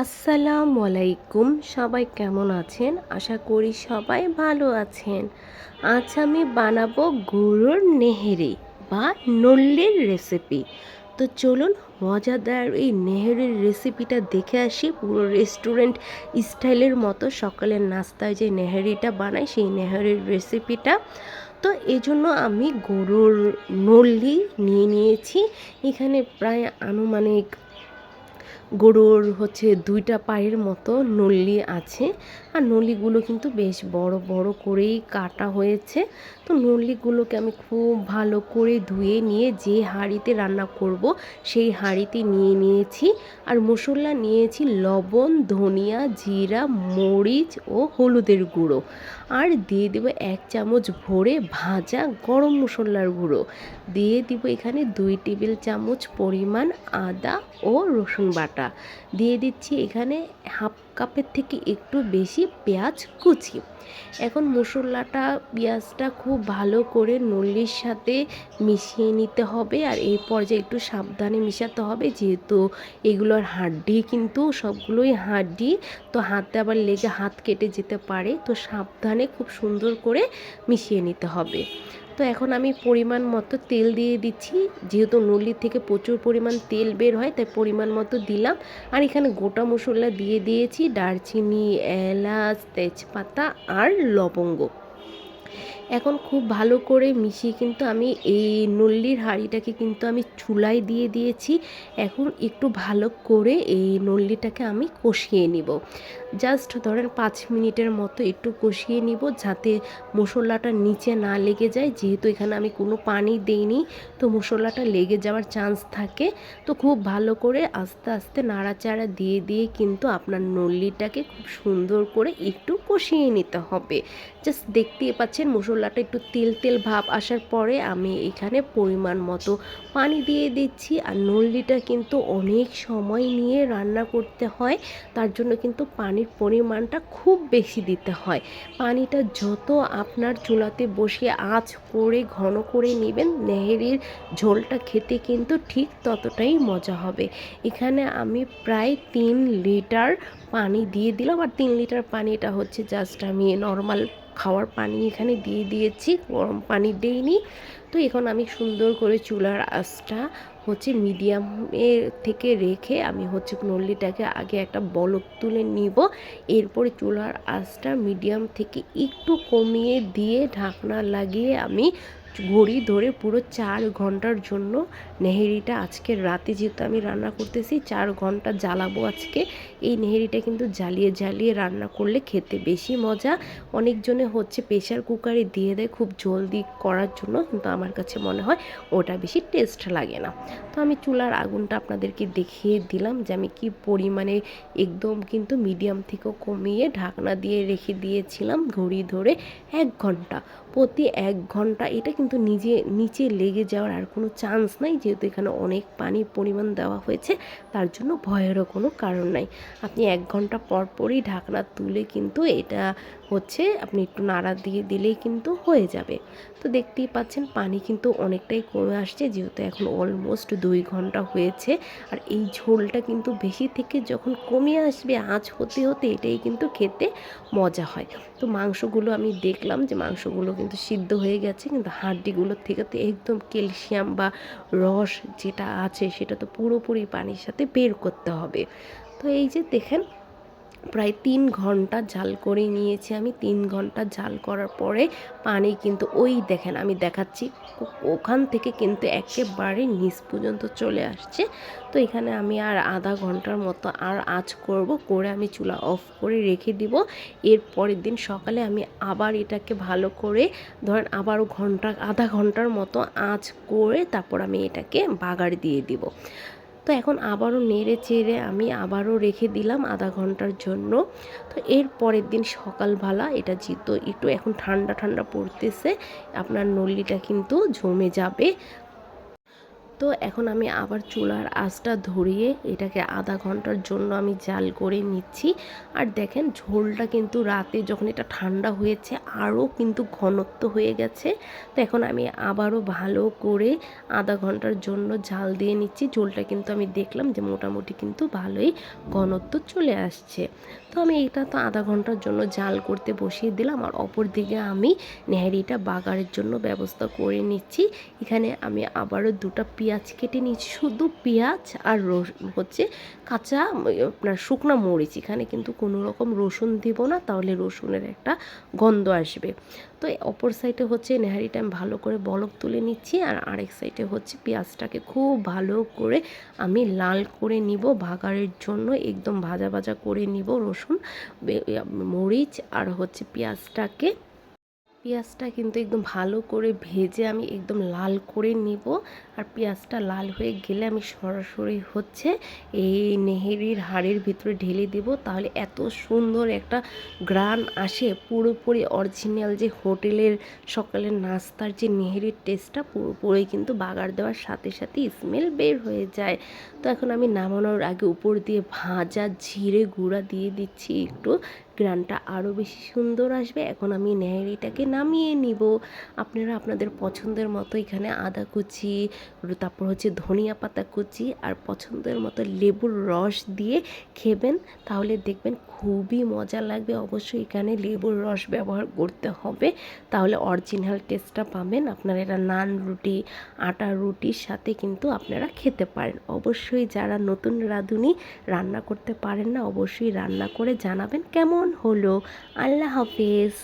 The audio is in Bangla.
আসসালামু আলাইকুম। সবাই কেমন আছেন? আশা করি সবাই ভালো আছেন। আজ আমি বানাবো গরুর নেহেরি বা নল্লির রেসিপি। তো চলুন মজাদার এই নেহেরির রেসিপিটা দেখে আসি। পুরো রেস্টুরেন্ট স্টাইলের মতো সকালের নাস্তায় যে নেহেরিটা বানাই সেই নেহেরির রেসিপিটা। তো এজন্য আমি গরুর নল্লি নিয়ে নিয়েছি। এখানে প্রায় আনুমানিক গরুর 2টা পায়ের মতো নল্লি আছে। আর নল্লিগুলো কিন্তু বেশ বড় বড় করেই কাটা হয়েছে। তো নল্লিগুলোকে আমি খুব ভালো করে ধুয়ে নিয়ে যে হাঁড়িতে রান্না করব সেই হাঁড়িতে নিয়ে নিয়েছি। আর মশলা নিয়েছি লবণ, ধনিয়া, জিরা, মরিচ ও হলুদের গুঁড়ো। আর দিয়ে দেবো 1 চামচ ভরে ভাজা গরম মশলার গুঁড়ো। দিয়ে দিব এখানে 2 টেবিল চামচ পরিমাণ আদা ও রসুন বাটা। দিয়ে দিচ্ছি এখানে হাফ কাপের থেকে একটু বেশি পেঁয়াজ কুচি। এখন মশলাটা পেঁয়াজটা খুব ভালো করে নল্লির সাথে মিশিয়ে নিতে হবে। আর এই পর্যায়ে একটু সাবধানে মিশাতে হবে, যেহেতু এগুলোর হাড্ডি, কিন্তু সবগুলোই হাড্ডি। তো হাতে আবার লেগে হাত কেটে যেতে পারে, তো সাবধানে খুব সুন্দর করে মিশিয়ে নিতে হবে। তো এখন আমি পরিমাণ মতো তেল দিয়ে দিচ্ছি, যেহেতু নল্লি থেকে প্রচুর পরিমাণ তেল বের হয় তাই পরিমাণ মতো দিলাম। আর এখানে গোটা মশলা দিয়ে দিয়েছি দারচিনি, এলাচ, তেজপাতা আর লবঙ্গ। এখন খুব ভালো করে মিশিয়ে কিন্তু আমি এই নল্লির হাঁড়িটাকে কিন্তু আমি চুলায় দিয়ে দিয়েছি। এখন একটু ভালো করে এই নল্লিটাকে আমি কষিয়ে নিব। জাস্ট ধরেন 5 মিনিটের মতো একটু কষিয়ে নিব, যাতে মশলাটা নিচে না লেগে যায়। যেহেতু এখানে আমি কোনো পানি দেইনি, তো মশলাটা লেগে যাওয়ার চান্স থাকে। তো খুব ভালো করে আস্তে আস্তে নাড়াচাড়া দিয়ে দিয়ে কিন্তু আপনার নল্লিটাকে খুব সুন্দর করে একটু কষিয়ে নিতে হবে। জাস্ট দেখতেই পাচ্ছেন মশলাটা একটু তেল তেল ভাব আসার পরে আমি এখানে পরিমাণ মতো পানি দিয়ে দিচ্ছি। আর নল্লিটা কিন্তু অনেক সময় নিয়ে রান্না করতে হয়, তার জন্য কিন্তু পানির পরিমাণটা খুব বেশি দিতে হয়। পানিটা যত আপনার চুলাতে বসিয়ে আঁচ করে ঘন করে নেবেন, নেহেরির ঝোলটা খেতে কিন্তু ঠিক ততটাই মজা হবে। এখানে আমি প্রায় 3 লিটার পানি দিয়ে দিলাম। আর 3 লিটার পানিটা জাস্ট আমি নর্মাল খাওয়ার পানি এখানে দিয়ে দিয়েছি, গরম পানি দেইনি। তো এখন আমি সুন্দর করে চুলার আঁচটা মিডিয়ামে থেকে রেখে আমি নল্লিটাকে আগে একটা বলক তুলে নিব। এরপরে চুলার আঁচটা মিডিয়াম থেকে একটু কমিয়ে দিয়ে ঢাকনা লাগিয়ে আমি ঘড়ি ধরে পুরো 4 ঘন্টার জন্য নেহেরিটা, আজকের রাতে যেহেতু আমি রান্না করতেছি 4 ঘন্টা জ্বালাবো আজকে। এই নেহেরিটা কিন্তু জ্বালিয়ে জ্বালিয়ে রান্না করলে খেতে বেশি মজা। অনেকজনে প্রেশার কুকারে দিয়ে দেয় খুব জলদি করার জন্য, কিন্তু আমার কাছে মনে হয় ওটা বেশি টেস্ট লাগে না। তো আমি চুলার আগুনটা আপনাদেরকে দেখিয়ে দিলাম যে আমি কি পরিমাণে একদম কিন্তু মিডিয়াম থেকেও কমিয়ে ঢাকনা দিয়ে রেখে দিয়েছিলাম ঘড়ি ধরে 1 ঘন্টা। প্রতি 1 ঘন্টা এটা কিন্তু নিচে লেগে যাওয়ার আর কোনো চান্স নাই, যেহেতু এখানে অনেক পানির পরিমাণ দেওয়া হয়েছে, তার জন্য ভয়েরও কোনো কারণ নাই। আপনি 1 ঘন্টা পর পরই ঢাকনা তুলে কিন্তু এটা আপনি একটু নাড়া দিয়ে দিলেই কিন্তু হয়ে যাবে। তো দেখতেই পাচ্ছেন পানি কিন্তু অনেকটাই কমে আসছে, যেহেতু এখন অলমোস্ট 2 ঘন্টা হয়েছে। আর এই ঝোলটা কিন্তু বেশি থেকে যখন কমে আসবে আঁচ হতে হতে, এটাই কিন্তু খেতে মজা হয়। তো মাংসগুলো আমি দেখলাম যে মাংসগুলো কিন্তু সিদ্ধ হয়ে গেছে, কিন্তু হাড্ডিগুলোর থেকে তো একদম ক্যালসিয়াম বা রস যেটা আছে সেটা তো পুরোপুরি পানির সাথে বের করতে হবে। তো এই যে দেখেন প্রায় 3 ঘন্টা জাল করে নিয়েছি আমি। 3 ঘন্টা জাল করার পরে পানি কিন্তু ওই দেখেন আমি দেখাচ্ছি, ওখান থেকে কিন্তু একেবারে নিচ পর্যন্ত চলে আসছে। তো এখানে আমি আর আধা ঘন্টার মতো আর আঁচ করব, করে আমি চুলা অফ করে রেখে দিব। এর পরের দিন সকালে আমি আবার এটাকে ভালো করে ধরেন আবারও আধা ঘন্টার মতো আঁচ করে তারপর আমি এটাকে বাগার দিয়ে দিব। তো এখন আবারও নেড়ে চেড়ে আমি আবারও রেখে দিলাম আধা ঘন্টার জন্য। তো এর পরের দিন সকালবেলা এটা যেহেতু একটু এখন ঠান্ডা ঠান্ডা পড়তেছে, আপনার নল্লিটা কিন্তু জমে যাবে। তো এখন আমি আবার চুলার আঁচটা ধরিয়ে এটাকে আধা ঘন্টার জন্য আমি জাল করে নিচ্ছি। আর দেখেন ঝোলটা কিন্তু রাতে যখন এটা ঠান্ডা হয়েছে আরও কিন্তু ঘনত্ব হয়ে গেছে। তো এখন আমি আবারও ভালো করে আধা ঘন্টার জন্য জাল দিয়ে নিচ্ছি। ঝোলটা কিন্তু আমি দেখলাম যে মোটামুটি কিন্তু ভালোই ঘনত্ব চলে আসছে। তো আমি এটা তো আধা ঘন্টার জন্য জাল করতে বসিয়ে দিলাম। আর অপর দিকে আমি নেহারিটা বাগারের জন্য ব্যবস্থা করে নিচ্ছি। এখানে আমি আবারও দুটো পেঁয়াজ কেটে নিচ্ছি, শুধু পেঁয়াজ আর হচ্ছে কাঁচা আপনার শুকনো মরিচ। এখানে কিন্তু কোনো রকম রসুন দিব না, তাহলে রসুনের একটা গন্ধ আসবে। তো অপর সাইডে হচ্ছে নেহারিটা আমি ভালো করে বলক তুলে নিচ্ছি, আর আরেক সাইডে হচ্ছে পেঁয়াজটাকে খুব ভালো করে আমি লাল করে নিব বাগারের জন্য, একদম ভাজা ভাজা করে নিব রসুন মরিচ আর হচ্ছে পেঁয়াজটাকে। পেঁয়াজটা কিন্তু একদম ভালো করে ভেজে আমি একদম লাল করে নিব। আর পেঁয়াজটা লাল হয়ে গেলে আমি সরাসরি হচ্ছে এই নেহেরির হাঁড়ির ভিতরে ঢেলে দেব, তাহলে এত সুন্দর একটা গ্রান আসে, পুরোপুরি অরিজিনাল যে হোটেলের সকালের নাস্তার যে নেহেরির টেস্টটা পুরোপুরি কিন্তু বাগার দেওয়ার সাথে সাথে স্মেল বের হয়ে যায়। তো এখন আমি নামানোর আগে উপর দিয়ে ভাজা জিরে গুঁড়া দিয়ে দিচ্ছি একটু, গ্রানটা আরও বেশি সুন্দর আসবে। এখন আমি নেহারিটাকে নামিয়ে নিব। আপনারা আপনাদের পছন্দের মতো এখানে আদা কুচি, তারপর হচ্ছে ধনিয়া পাতা কুচি আর পছন্দের মতো লেবুর রস দিয়ে খেবেন, তাহলে দেখবেন খুবই মজা লাগবে। অবশ্যই এখানে লেবুর রস ব্যবহার করতে হবে, তাহলে অরিজিনাল টেস্টটা পাবেন। আপনারা এটা নান রুটি, আটার রুটির সাথে কিন্তু আপনারা খেতে পারেন। অবশ্যই যারা নতুন রাঁধুনি রান্না করতে পারেন না, অবশ্যই রান্না করে জানাবেন কেমন হলো। আল্লাহ হাফেজ।